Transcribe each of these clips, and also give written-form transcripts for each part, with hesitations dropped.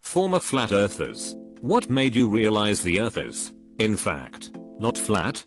Former flat earthers. What made you realize the earth is, in fact, not flat?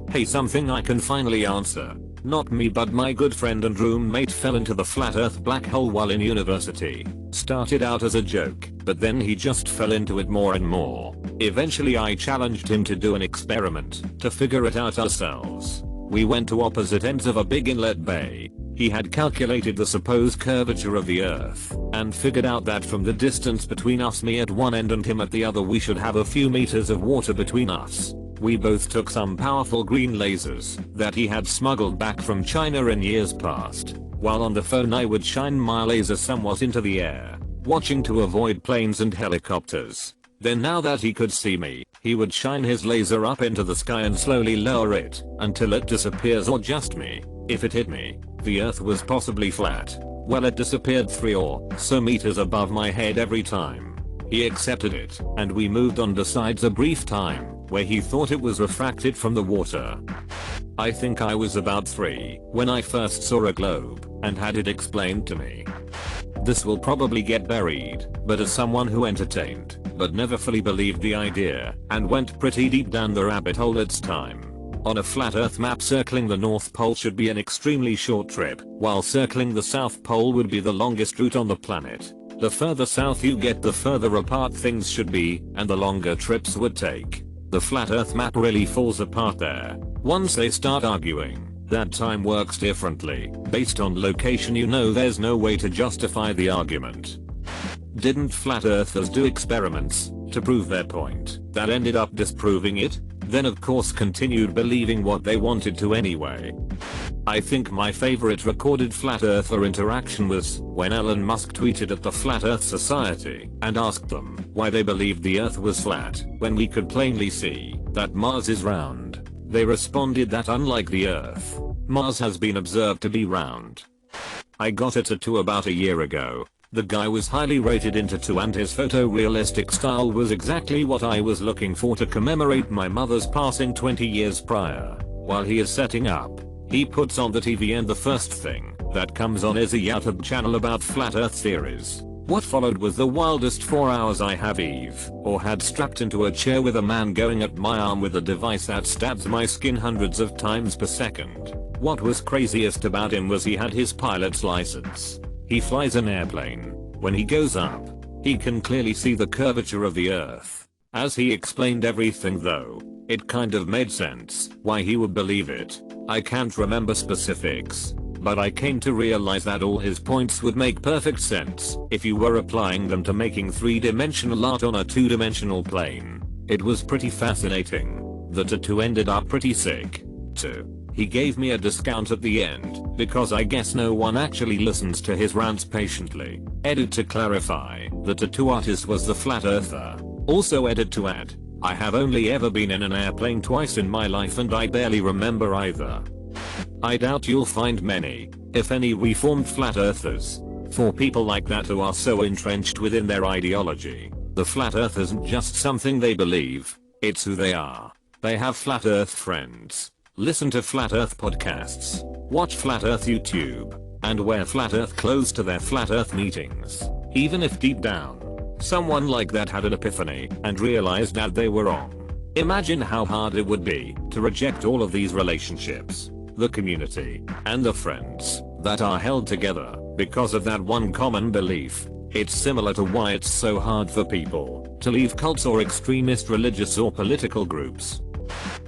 Hey, something I can finally answer. Not me, but my good friend and roommate fell into the flat earth black hole while in university. Started out as a joke, but then he just fell into it more and more. Eventually I challenged him to do an experiment to figure it out ourselves. We went to opposite ends of a big inlet bay. He had calculated the supposed curvature of the earth and figured out that from the distance between us, me at one end and him at the other, we should have a few meters of water between us. We both took some powerful green lasers that he had smuggled back from China in years past. While on the phone I would shine my laser somewhat into the air, watching to avoid planes and helicopters. Then now that he could see me, he would shine his laser up into the sky and slowly lower it until it disappears, or just me. If it hit me, the earth was possibly flat. Well, it disappeared 3 or so meters above my head every time. He accepted it, and we moved on besides a brief time where he thought it was refracted from the water. I think I was about 3 when I first saw a globe and had it explained to me. This will probably get buried, but as someone who entertained but never fully believed the idea and went pretty deep down the rabbit hole, it's time. On a flat earth map, circling the North Pole should be an extremely short trip, while circling the South Pole would be the longest route on the planet. The further south you get, the further apart things should be, and the longer trips would take. The flat earth map really falls apart there. Once they start arguing that time works differently based on location, you know there's no way to justify the argument. Didn't flat earthers do experiments to prove their point that ended up disproving it? Then of course continued believing what they wanted to anyway. I think my favorite recorded flat earther interaction was when Elon Musk tweeted at the Flat Earth Society and asked them why they believed the earth was flat when we could plainly see that Mars is round. They responded that unlike the earth, Mars has been observed to be round. I got a tattoo about a year ago. The guy was highly rated in tattoo and his photorealistic style was exactly what I was looking for to commemorate my mother's passing 20 years prior. While he is setting up, he puts on the TV and the first thing that comes on is a YouTube channel about flat earth theories. What followed was the wildest 4 hours I have had strapped into a chair with a man going at my arm with a device that stabs my skin hundreds of times per second. What was craziest about him was he had his pilot's license. He flies an airplane. When he goes up, he can clearly see the curvature of the earth. As he explained everything though, it kind of made sense why he would believe it. I can't remember specifics, but I came to realize that all his points would make perfect sense if you were applying them to making 3-dimensional art on a 2-dimensional plane. It was pretty fascinating. The tattoo ended up pretty sick, too. He gave me a discount at the end because I guess no one actually listens to his rants patiently. Edit to clarify, the tattoo artist was the flat earther. Also edit to add, I have only ever been in an airplane twice in my life and I barely remember either. I doubt you'll find many, if any, reformed flat earthers. For people like that who are so entrenched within their ideology, the flat earth isn't just something they believe, it's who they are. They have flat earth friends, listen to flat earth podcasts, watch flat earth YouTube, and wear flat earth clothes to their flat earth meetings. Even if deep down, someone like that had an epiphany and realized that they were wrong. Imagine how hard it would be to reject all of these relationships, the community, and the friends that are held together because of that one common belief. It's similar to why it's so hard for people to leave cults or extremist religious or political groups.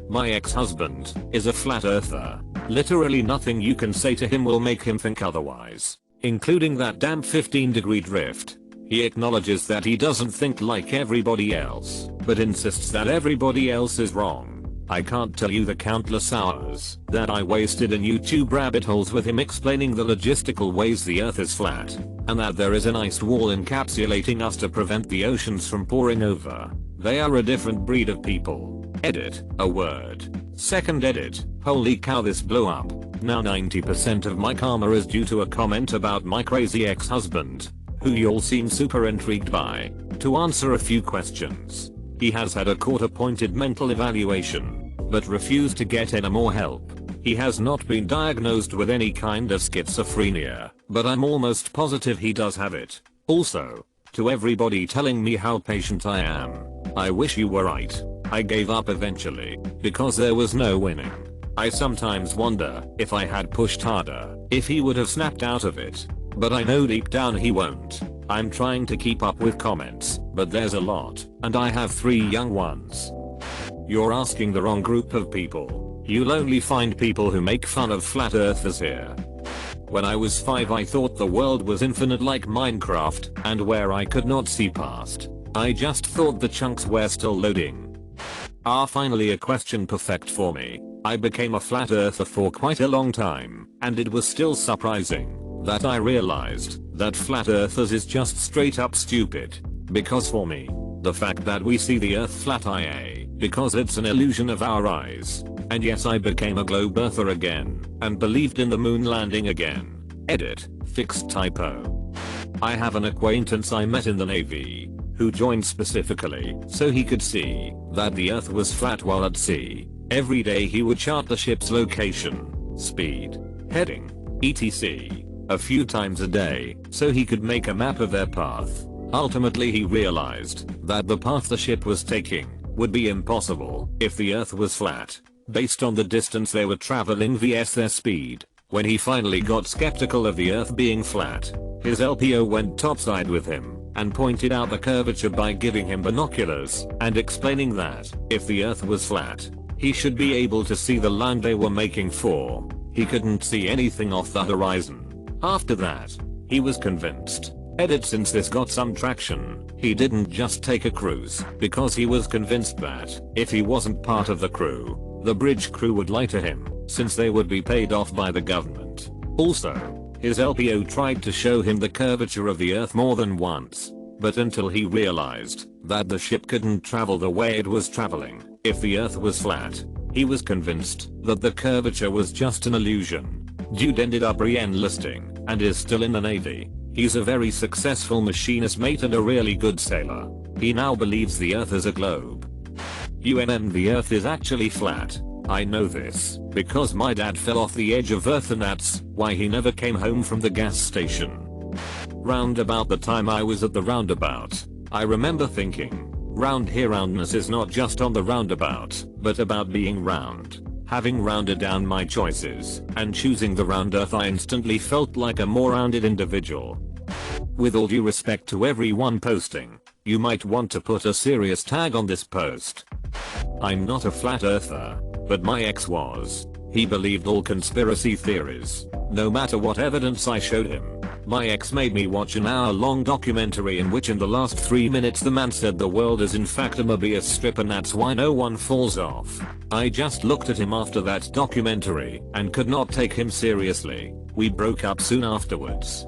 My ex-husband is a flat earther. Literally nothing you can say to him will make him think otherwise, including that damn 15-degree drift. He acknowledges that he doesn't think like everybody else, but insists that everybody else is wrong. I can't tell you the countless hours that I wasted in YouTube rabbit holes with him explaining the logistical ways the earth is flat, and that there is an ice wall encapsulating us to prevent the oceans from pouring over. They are a different breed of people. Edit, a word. Second edit, holy cow, this blew up. Now 90% of my karma is due to a comment about my crazy ex-husband, who y'all seem super intrigued by. To answer a few questions. He has had a court-appointed mental evaluation, but refused to get any more help. He has not been diagnosed with any kind of schizophrenia, but I'm almost positive he does have it. Also, To everybody telling me how patient I am, I wish you were right. I gave up eventually, because there was no winning. I sometimes wonder if I had pushed harder, if he would have snapped out of it. But I know deep down he won't. I'm trying to keep up with comments, but there's a lot, and I have 3 young ones. You're asking the wrong group of people. You'll only find people who make fun of flat earthers here. When I was 5 I thought the world was infinite like Minecraft, and where I could not see past. I just thought the chunks were still loading. Finally a question perfect for me. I became a flat earther for quite a long time, and it was still surprising that I realized that flat earthers is just straight up stupid. Because for me, the fact that we see the earth flat IA, because it's an illusion of our eyes. And yes, I became a globe earther again, and believed in the moon landing again. Edit, fixed typo. I have an acquaintance I met in the Navy, who joined specifically so he could see that the earth was flat while at sea. Every day he would chart the ship's location, speed, heading, etc. a few times a day so he could make a map of their path. Ultimately he realized that the path the ship was taking would be impossible if the earth was flat, based on the distance they were traveling vs their speed. When he finally got skeptical of the earth being flat, his LPO went topside with him and pointed out the curvature by giving him binoculars and explaining that if the earth was flat, he should be able to see the line they were making for. He couldn't see anything off the horizon. After that, he was convinced. Edit, since this got some traction, he didn't just take a cruise because he was convinced that if he wasn't part of the crew, the bridge crew would lie to him since they would be paid off by the government. Also, his LPO tried to show him the curvature of the earth more than once, but until he realized that the ship couldn't travel the way it was traveling if the earth was flat, he was convinced that the curvature was just an illusion. Dude ended up re-enlisting and is still in the Navy. He's a very successful machinist mate and a really good sailor. He now believes the earth is a globe. The earth is actually flat. I know this because my dad fell off the edge of earth and that's why he never came home from the gas station. Round about the time I was at the roundabout, I remember thinking, round here, roundness is not just on the roundabout, but about being round. Having rounded down my choices and choosing the round earth, I instantly felt like a more rounded individual. With all due respect to everyone posting, you might want to put a serious tag on this post. I'm not a flat earther, but my ex was. He believed all conspiracy theories, no matter what evidence I showed him. My ex made me watch an hour-long documentary in which in the last 3 minutes the man said the world is in fact a Mobius strip and that's why no one falls off. I just looked at him after that documentary and could not take him seriously. We broke up soon afterwards.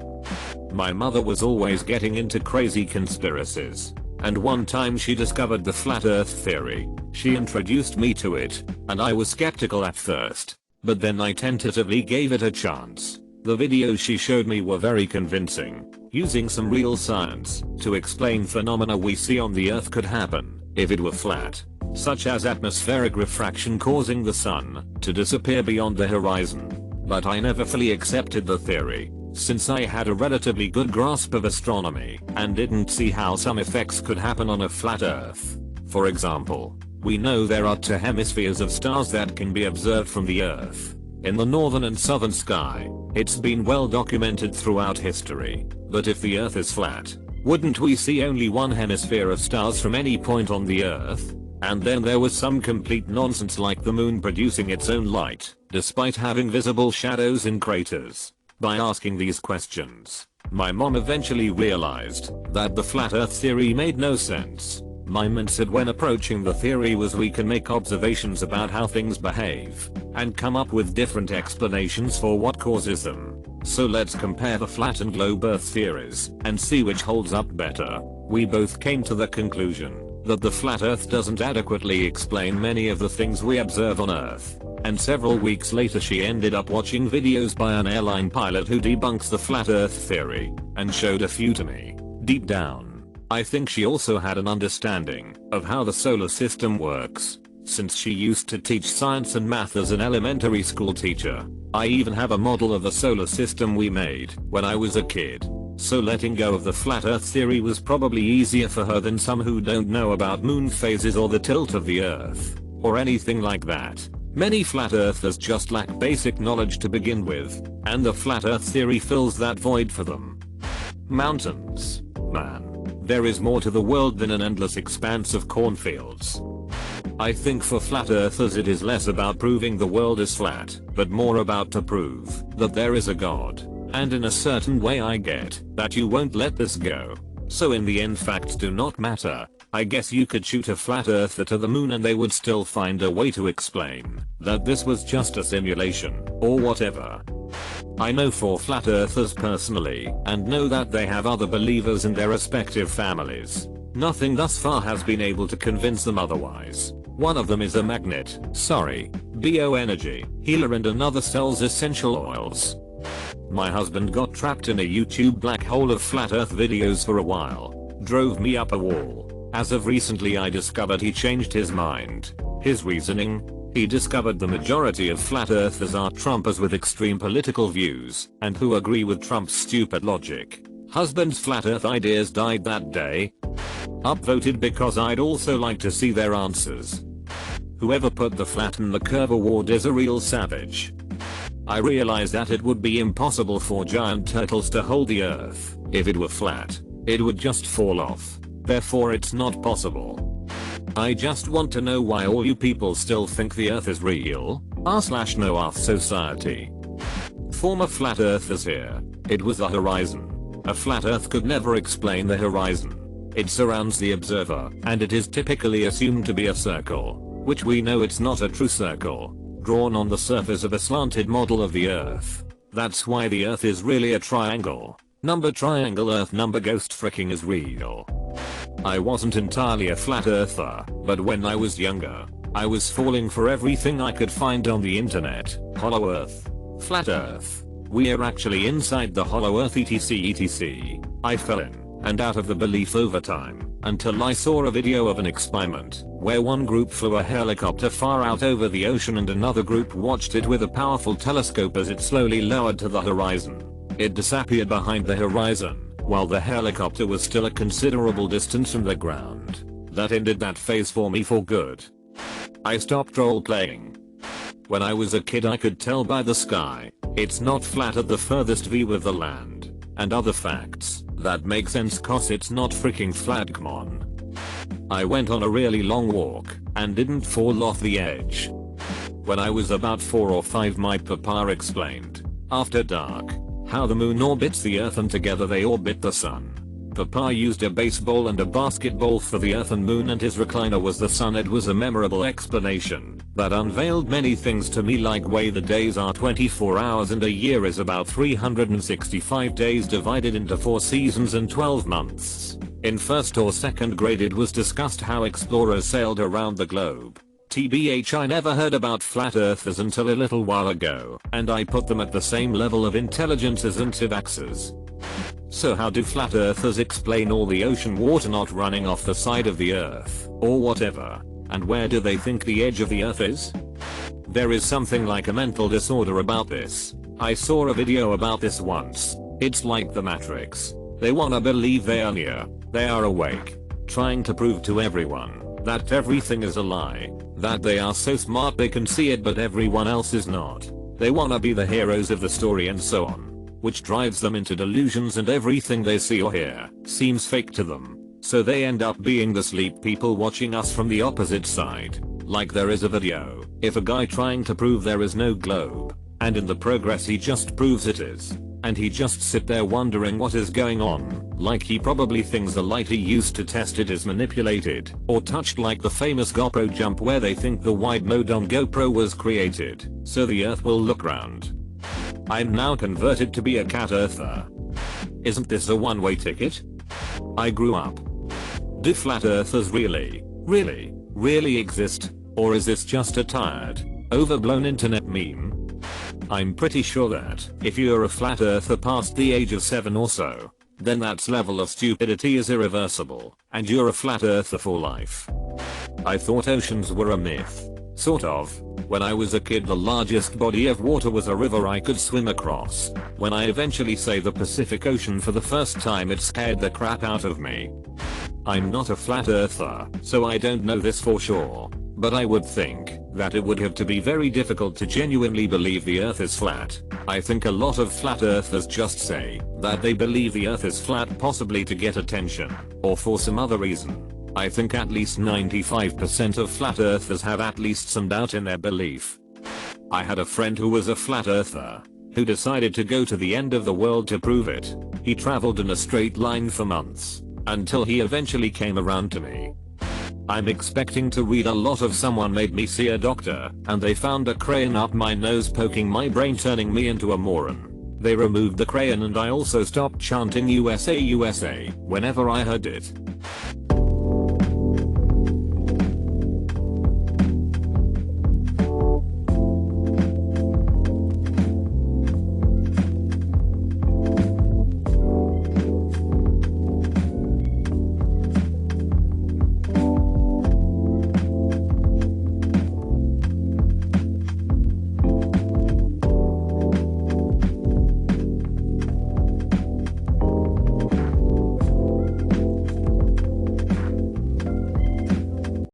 My mother was always getting into crazy conspiracies, and one time she discovered the flat earth theory. She introduced me to it, and I was skeptical at first, but then I tentatively gave it a chance. The videos she showed me were very convincing, using some real science to explain phenomena we see on the earth could happen if it were flat, such as atmospheric refraction causing the sun to disappear beyond the horizon. But I never fully accepted the theory, since I had a relatively good grasp of astronomy and didn't see how some effects could happen on a flat earth. For example, we know there are 2 hemispheres of stars that can be observed from the earth. In the northern and southern sky, it's been well documented throughout history. But if the earth is flat, wouldn't we see only one hemisphere of stars from any point on the earth? And then there was some complete nonsense like the moon producing its own light, despite having visible shadows in craters. By asking these questions, my mom eventually realized that the flat earth theory made no sense. My mindset when approaching the theory was we can make observations about how things behave and come up with different explanations for what causes them. So let's compare the flat and globe earth theories and see which holds up better. We both came to the conclusion that the flat earth doesn't adequately explain many of the things we observe on earth. And several weeks later she ended up watching videos by an airline pilot who debunks the flat earth theory and showed a few to me. Deep down, I think she also had an understanding of how the solar system works, since she used to teach science and math as an elementary school teacher. I even have a model of the solar system we made when I was a kid. So letting go of the flat earth theory was probably easier for her than some who don't know about moon phases or the tilt of the earth, or anything like that. Many flat earthers just lack basic knowledge to begin with, and the flat earth theory fills that void for them. Mountains. Man. There is more to the world than an endless expanse of cornfields. I think for flat earthers it is less about proving the world is flat, but more about to prove that there is a God. And in a certain way I get that you won't let this go. So in the end facts do not matter. I guess you could shoot a flat earther to the moon and they would still find a way to explain that this was just a simulation, or whatever. I know 4 flat earthers personally, and know that they have other believers in their respective families. Nothing thus far has been able to convince them otherwise. One of them is a magnet, bio-energy, healer, and another sells essential oils. My husband got trapped in a YouTube black hole of flat earth videos for a while. Drove me up a wall. As of recently I discovered he changed his mind. His reasoning? He discovered the majority of flat earthers are Trumpers with extreme political views, and who agree with Trump's stupid logic. Husband's flat earth ideas died that day. Upvoted because I'd also like to see their answers. Whoever put the flat and the curve award is a real savage. I realized that it would be impossible for giant turtles to hold the earth. If it were flat, it would just fall off. Therefore it's not possible. I just want to know why all you people still think the earth is real. r/no earth society. Former flat earthers here. It was the horizon. A flat earth could never explain the horizon. It surrounds the observer, and it is typically assumed to be a circle, which we know it's not a true circle, drawn on the surface of a slanted model of the earth. That's why the earth is really a triangle. Number triangle earth number ghost fricking is real. I wasn't entirely a flat earther, but when I was younger, I was falling for everything I could find on the internet. Hollow earth. Flat earth. We're actually inside the hollow earth etc. I fell in and out of the belief over time, until I saw a video of an experiment, where one group flew a helicopter far out over the ocean and another group watched it with a powerful telescope as it slowly lowered to the horizon. It disappeared behind the horizon, while the helicopter was still a considerable distance from the ground. That ended that phase for me for good. I stopped role playing. When I was a kid I could tell by the sky, it's not flat at the furthest view of the land, and other facts. That makes sense cause it's not freaking flat, come on. I went on a really long walk, and didn't fall off the edge. When I was about 4 or 5 my papa explained, after dark, how the moon orbits the earth and together they orbit the sun. Papa used a baseball and a basketball for the earth and moon and his recliner was the sun. It was a memorable explanation that unveiled many things to me, like way the days are 24 hours and a year is about 365 days divided into 4 seasons and 12 months. In first or second grade it was discussed how explorers sailed around the globe. TBH, I never heard about flat earthers until a little while ago, and I put them at the same level of intelligence as anti-vaxxers. So how do flat earthers explain all the ocean water not running off the side of the earth, or whatever, and where do they think the edge of the earth is? There is something like a mental disorder about this. I saw a video about this once. It's like the Matrix. They wanna believe they are near, they are awake, trying to prove to everyone that everything is a lie, that they are so smart they can see it but everyone else is not. They wanna be the heroes of the story and so on, which drives them into delusions and everything they see or hear seems fake to them. So they end up being the sleep people watching us from the opposite side. Like there is a video, if a guy trying to prove there is no globe, and in the progress he just proves it is, and he just sit there wondering what is going on, like he probably thinks the light he used to test it is manipulated, or touched, like the famous GoPro jump where they think the wide mode on GoPro was created, so the earth will look round. I'm now converted to be a cat earther. Isn't this a one-way ticket? I grew up. Do flat earthers really exist? Or is this just a tired, overblown internet meme? I'm pretty sure that if you're a flat earther past the age of 7 or so, then that level of stupidity is irreversible, and you're a flat earther for life. I thought oceans were a myth. Sort of. When I was a kid, the largest body of water was a river I could swim across. When I eventually say the Pacific Ocean for the first time, it scared the crap out of me. I'm not a flat earther, so I don't know this for sure, but I would think that it would have to be very difficult to genuinely believe the earth is flat. I think a lot of flat earthers just say that they believe the earth is flat, possibly to get attention, or for some other reason. I think at least 95% of flat earthers have at least some doubt in their belief. I had a friend who was a flat earther, who decided to go to the end of the world to prove it. He traveled in a straight line for months, until he eventually came around to me. I'm expecting to read a lot of "someone made me see a doctor, and they found a crayon up my nose poking my brain, turning me into a moron." They removed the crayon and I also stopped chanting USA USA whenever I heard it.